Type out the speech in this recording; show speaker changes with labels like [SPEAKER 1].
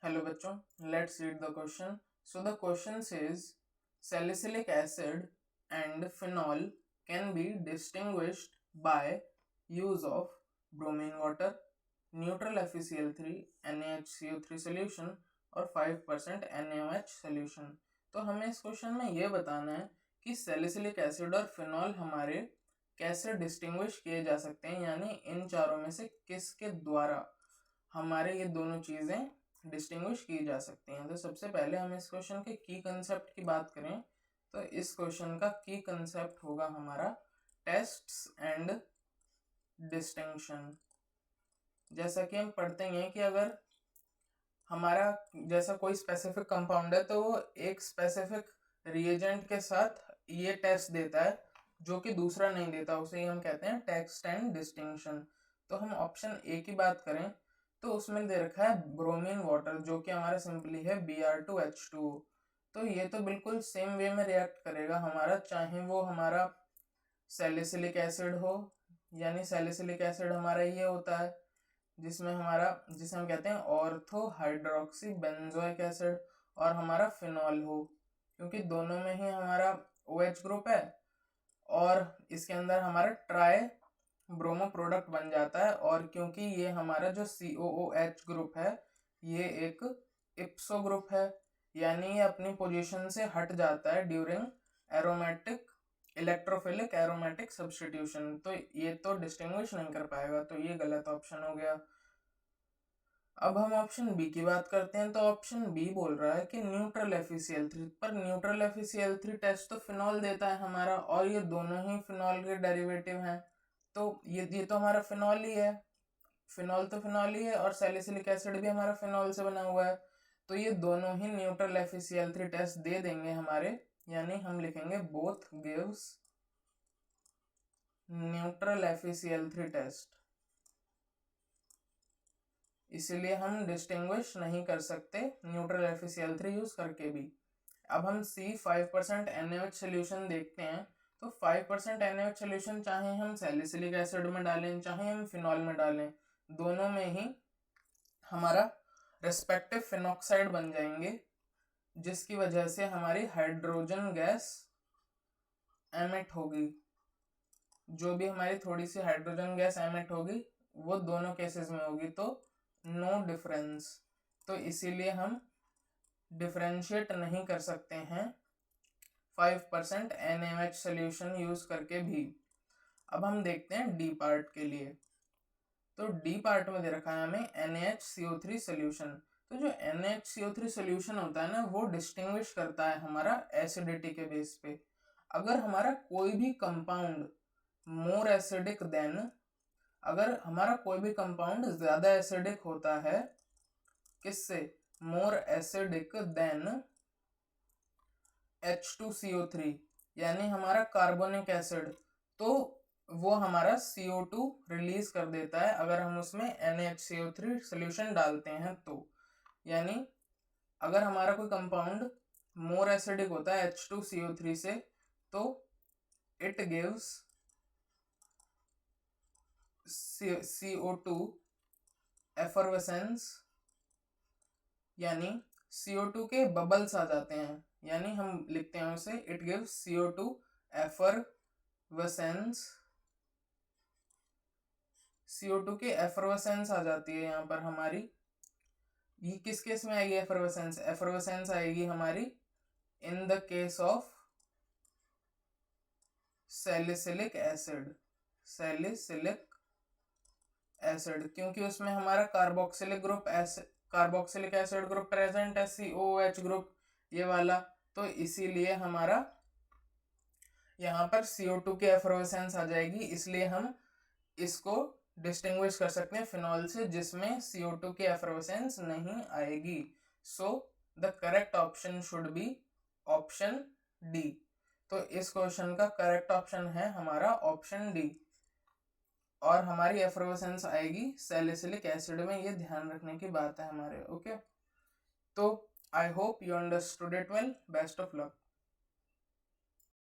[SPEAKER 1] Hello बच्चों, let's read the question. So the question says salicylic acid and phenol can be distinguished by use of bromine water, neutral FeCl3, NaHCO3 solution और 5% NaOH solution. तो हमें इस question में ये बताना है कि सैलिसिलिक एसिड और फिनॉल हमारे कैसे डिस्टिंग्विश किए जा सकते हैं, यानी इन चारों में से किसके द्वारा हमारे ये दोनों चीज़ें डिस्टिंग्विश की जा सकती हैं। तो सबसे पहले हम इस क्वेश्चन के की कंसेप्ट की बात करें तो इस क्वेश्चन का की कंसेप्ट होगा हमारा टेस्ट्स एंड डिस्टिंक्शन। जैसा कि हम पढ़ते हैं कि अगर हमारा जैसा कोई स्पेसिफिक कंपाउंड है तो वो एक स्पेसिफिक रिएजेंट के साथ ये टेस्ट देता है जो कि दूसरा नहीं देता, उसे हम कहते हैं टेस्ट एंड डिस्टिंक्शन। तो हम ऑप्शन ए की बात करें तो उसमें दे रखा है ब्रोमीन वाटर जो कि हमारा सिंपली है Br2H2O। तो ये तो बिल्कुल सेम वे में रिएक्ट करेगा हमारा, चाहे वो हमारा सैलिसिलिक एसिड हो, यानी सैलिसिलिक एसिड हमारा ये होता है जिसमें हमारा जिसे हम कहते हैं ऑर्थो हाइड्रोक्सी बेंजोइक एसिड, और हमारा फिनॉल हो क्योंकि दोनों में ही हमारा OH ग्रुप है और इसके अंदर हमारा ट्राई ब्रोमो प्रोडक्ट बन जाता है, और क्योंकि ये हमारा जो COOH ग्रुप है ये एक इप्सो ग्रुप है, यानी ये अपनी पोजीशन से हट जाता है during aromatic electrophilic aromatic substitution. तो ये तो डिस्टिंग्विश नहीं कर पाएगा, तो ये गलत ऑप्शन हो गया। अब हम ऑप्शन बी की बात करते हैं तो ऑप्शन बी बोल रहा है कि न्यूट्रल FeCl3, पर न्यूट्रल FeCl3 टेस्ट तो फिनॉल देता है हमारा, और ये दोनों ही फिनॉल के डेरिवेटिव हैं, तो ये तो हमारा फिनॉल ही है, फिनॉल तो फिनॉल ही है, और सैलिसिलिक एसिड भी हमारा फिनॉल से बना हुआ है, तो ये दोनों ही न्यूट्रल FeCl3 टेस्ट दे देंगे हमारे, यानी हम लिखेंगे both gives neutral FeCl3 test. इसीलिए हम डिस्टिंग्विश नहीं कर सकते न्यूट्रल FeCl3 यूज करके भी। अब हम C 5% NaOH सोल्यूशन देखते हैं तो 5% NaOH सोल्यूशन चाहे हम सैलिसिलिक एसिड में डालें चाहे हम फिनॉल में डालें, दोनों में ही हमारा रेस्पेक्टिव फिनॉक्साइड बन जाएंगे, जिसकी वजह से हमारी हाइड्रोजन गैस एमिट होगी। जो भी हमारी थोड़ी सी हाइड्रोजन गैस एमिट होगी वो दोनों केसेस में होगी, तो नो डिफरेंस, तो इसीलिए हम डिफरेंशिएट नहीं कर सकते हैं 5% NaOH सोल्यूशन यूज करके भी। अब हम देखते हैं डी पार्ट के लिए, तो डी पार्ट में दे रखा है हमें NaHCO3 सोल्यूशन। तो जो NaHCO3 सोल्यूशन होता है ना वो डिस्टिंग्विश करता है हमारा एसिडिटी के बेस पे। अगर हमारा कोई भी कंपाउंड मोर एसिडिक देन, अगर हमारा कोई भी कंपाउंड ज्यादा एसिडिक होता है किससे, मोर एसिडिक देन H2CO3, यानी हमारा कार्बोनिक एसिड, तो वो हमारा CO2 रिलीज कर देता है अगर हम उसमें NaHCO3 सोल्यूशन डालते हैं तो। यानी अगर हमारा कोई कंपाउंड मोर एसिडिक होता है H2CO3 से तो इट गिव्स CO2 एफरवेसेंस, यानी CO2 के बबल्स आ जाते हैं, यानी हम लिखते हैं उसे it gives CO2 effervescence. CO2 के एफरवेसेंस आ जाती है यहाँ पर हमारी, ये किस केस में आएगी एफरवेसेंस, एफरवेसेंस आएगी हमारी in the case of salicylic acid, salicylic acid, क्योंकि उसमें हमारा कार्बोक्सिलिक एसिड ग्रुप प्रेजेंट है, COOH ग्रुप ये वाला, तो इसीलिए हमारा यहाँ पर CO2 की एफरवेसेंस आ जाएगी, इसलिए हम इसको डिस्टिंग्विश कर सकते हैं फिनॉल से जिसमें CO2 की एफरवेसेंस नहीं आएगी। So the correct option should be option D. तो इस क्वेश्चन का करेक्ट ऑप्शन है हमारा ऑप्शन डी, और हमारी एफरवेसेंस आएगी सैलिसिलिक एसिड में, ये ध्यान रखने की बात है हमारे। ओके, तो I hope you understood it well. Best of luck.